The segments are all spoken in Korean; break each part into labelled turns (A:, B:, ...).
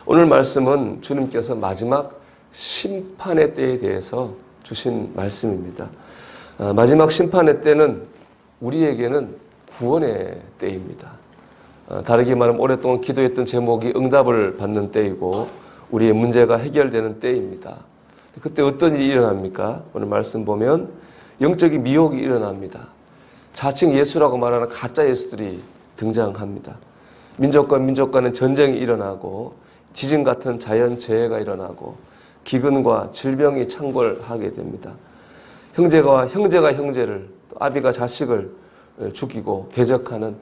A: 오늘 말씀은 주님께서 마지막 심판의 때에 대해서 주신 말씀입니다. 마지막 심판의 때는 우리에게는 구원의 때입니다. 다르게 말하면 오랫동안 기도했던 제목이 응답을 받는 때이고 우리의 문제가 해결되는 때입니다. 그때 어떤 일이 일어납니까? 오늘 말씀 보면 영적인 미혹이 일어납니다. 자칭 예수라고 말하는 가짜 예수들이 등장합니다. 민족과 민족 간의 전쟁이 일어나고 지진 같은 자연재해가 일어나고 기근과 질병이 창궐하게 됩니다. 형제가 형제를, 또 아비가 자식을 죽이고 대적하는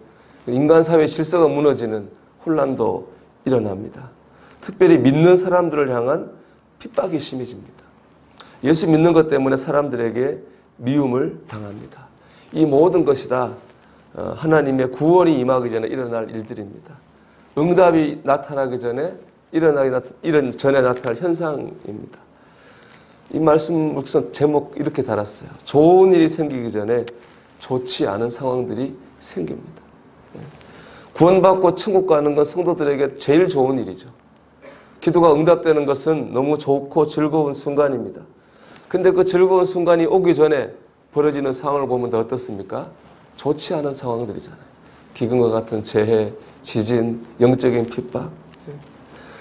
A: 인간 사회의 질서가 무너지는 혼란도 일어납니다. 특별히 믿는 사람들을 향한 핍박이 심해집니다. 예수 믿는 것 때문에 사람들에게 미움을 당합니다. 이 모든 것이 다 하나님의 구원이 임하기 전에 일어날 일들입니다. 응답이 나타나기 전에 나타날 현상입니다. 이 말씀 제목 이렇게 달았어요. 좋은 일이 생기기 전에 좋지 않은 상황들이 생깁니다. 구원받고 천국 가는 건 성도들에게 제일 좋은 일이죠. 기도가 응답되는 것은 너무 좋고 즐거운 순간입니다. 근데 그 즐거운 순간이 오기 전에 벌어지는 상황을 보면 더 어떻습니까? 좋지 않은 상황들이잖아요. 기근과 같은 재해, 지진, 영적인 핍박.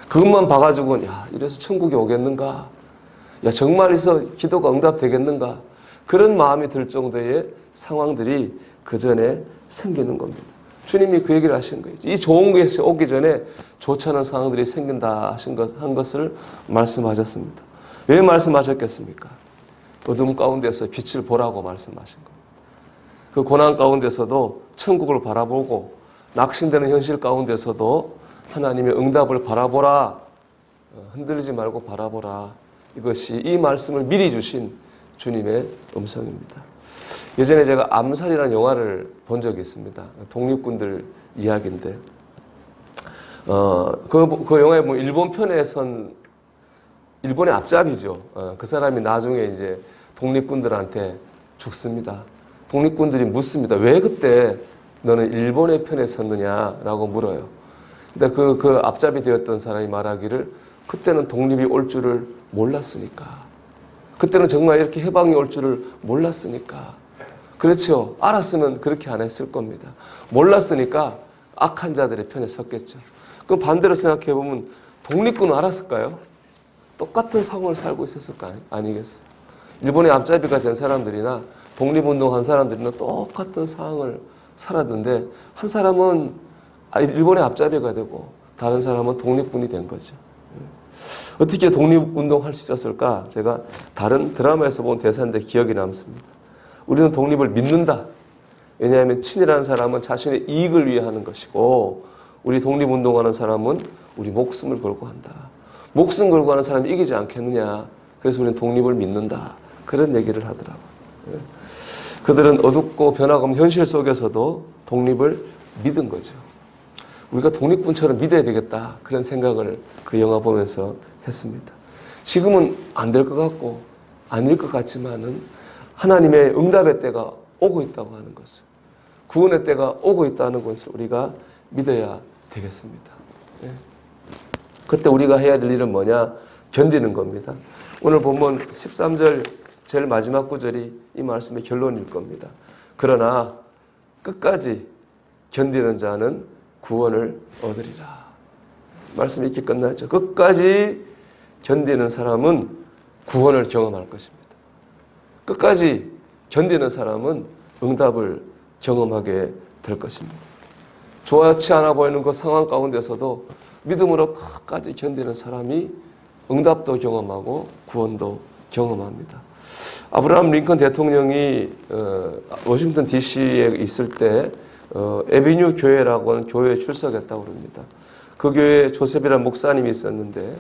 A: 그것만 봐가지고 야, 이래서 천국에 오겠는가? 야, 정말에서 기도가 응답되겠는가? 그런 마음이 들 정도의 상황들이 그 전에 생기는 겁니다. 주님이 그 얘기를 하신 거예요. 이 좋은 것이 오기 전에 좋지 않은 상황들이 생긴다 한 것을 말씀하셨습니다. 왜 말씀하셨겠습니까? 어둠 가운데서 빛을 보라고 말씀하신 겁니다. 그 고난 가운데서도 천국을 바라보고 낙심되는 현실 가운데서도 하나님의 응답을 바라보라. 흔들리지 말고 바라보라. 이것이 이 말씀을 미리 주신 주님의 음성입니다. 예전에 제가 암살이라는 영화를 본 적이 있습니다. 독립군들 이야기인데 그 영화에 보면 일본 편에 선 일본의 앞잡이죠. 그 사람이 나중에 이제 독립군들한테 죽습니다. 독립군들이 묻습니다. 왜 그때 너는 일본의 편에 섰느냐라고 물어요. 근데 그 앞잡이 되었던 사람이 말하기를 그때는 독립이 올 줄을 몰랐으니까. 그때는 정말 이렇게 해방이 올 줄을 몰랐으니까. 그렇죠. 알았으면 그렇게 안 했을 겁니다. 몰랐으니까 악한 자들의 편에 섰겠죠. 그럼 반대로 생각해보면 독립군은 알았을까요? 똑같은 상황을 살고 있었을까 아니겠어요? 일본의 앞잡이가 된 사람들이나 독립운동한 사람들이나 똑같은 상황을 살았는데 한 사람은 일본의 앞잡이가 되고 다른 사람은 독립군이 된 거죠. 어떻게 독립운동할 수 있었을까? 제가 다른 드라마에서 본 대사인데 기억이 남습니다. 우리는 독립을 믿는다. 왜냐하면 친이라는 사람은 자신의 이익을 위해 하는 것이고 우리 독립운동하는 사람은 우리 목숨을 걸고 한다. 목숨 걸고 하는 사람이 이기지 않겠느냐. 그래서 우리는 독립을 믿는다. 그런 얘기를 하더라고요. 그들은 어둡고 변화없는 현실 속에서도 독립을 믿은 거죠. 우리가 독립군처럼 믿어야 되겠다. 그런 생각을 그 영화 보면서 했습니다. 지금은 안 될 것 같고 아닐 것 같지만은 하나님의 응답의 때가 오고 있다고 하는 것을, 구원의 때가 오고 있다는 것을 우리가 믿어야 되겠습니다. 그때 우리가 해야 될 일은 뭐냐? 견디는 겁니다. 오늘 본문 13절 제일 마지막 구절이 이 말씀의 결론일 겁니다. 그러나 끝까지 견디는 자는 구원을 얻으리라. 말씀이 이렇게 끝나죠. 끝까지 견디는 사람은 구원을 경험할 것입니다. 끝까지 견디는 사람은 응답을 경험하게 될 것입니다. 좋지 않아 보이는 그 상황 가운데서도 믿음으로 끝까지 견디는 사람이 응답도 경험하고 구원도 경험합니다. 아브라함 링컨 대통령이 워싱턴 DC에 있을 때 에비뉴 교회라고 하는 교회에 출석했다고 합니다. 그 교회에 조셉이라는 목사님이 있었는데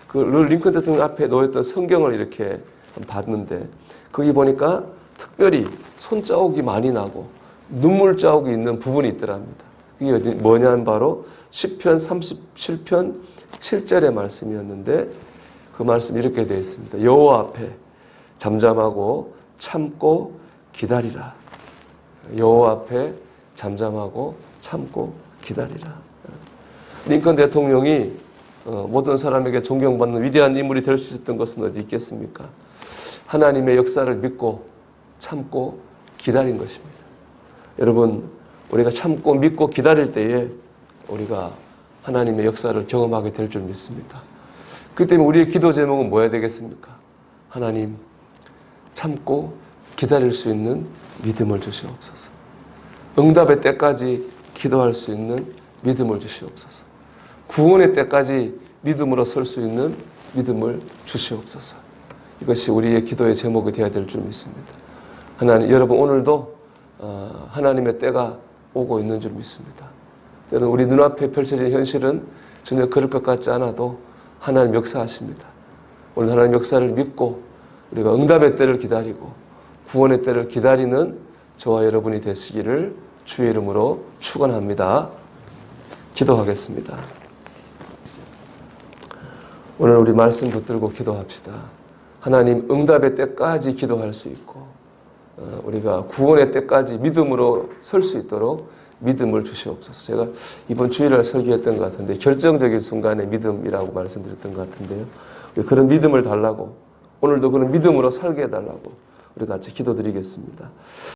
A: 그 링컨 대통령 앞에 놓였던 성경을 이렇게 봤는데 거기 보니까 특별히 손자국이 많이 나고 눈물 자국이 있는 부분이 있더랍니다. 그게 뭐냐면 바로 시편 37편 7절의 말씀이었는데 그 말씀이 이렇게 되어 있습니다. 여호와 앞에 잠잠하고 참고 기다리라. 여호와 앞에 잠잠하고 참고 기다리라. 링컨 대통령이 모든 사람에게 존경받는 위대한 인물이 될 수 있었던 것은 어디 있겠습니까? 하나님의 역사를 믿고 참고 기다린 것입니다. 여러분, 우리가 참고 믿고 기다릴 때에 우리가 하나님의 역사를 경험하게 될 줄 믿습니다. 그 때문에 우리의 기도 제목은 뭐야 되겠습니까? 하나님, 참고 기다릴 수 있는 믿음을 주시옵소서. 응답의 때까지 기도할 수 있는 믿음을 주시옵소서. 구원의 때까지 믿음으로 설 수 있는 믿음을 주시옵소서. 이것이 우리의 기도의 제목이 되어야 될 줄 믿습니다. 하나님, 여러분 오늘도 하나님의 때가 오고 있는 줄 믿습니다. 때로는 우리 눈앞에 펼쳐진 현실은 전혀 그럴 것 같지 않아도 하나님 역사하십니다. 오늘 하나님 역사를 믿고 우리가 응답의 때를 기다리고 구원의 때를 기다리는 저와 여러분이 되시기를 주의 이름으로 축원합니다. 기도하겠습니다. 오늘 우리 말씀 붙들고 기도합시다. 하나님, 응답의 때까지 기도할 수 있고 우리가 구원의 때까지 믿음으로 설 수 있도록 믿음을 주시옵소서. 제가 이번 주일날 설교했던 것 같은데 결정적인 순간에 믿음이라고 말씀드렸던 것 같은데요. 그런 믿음을 달라고, 오늘도 그런 믿음으로 살게 해달라고 우리 같이 기도드리겠습니다.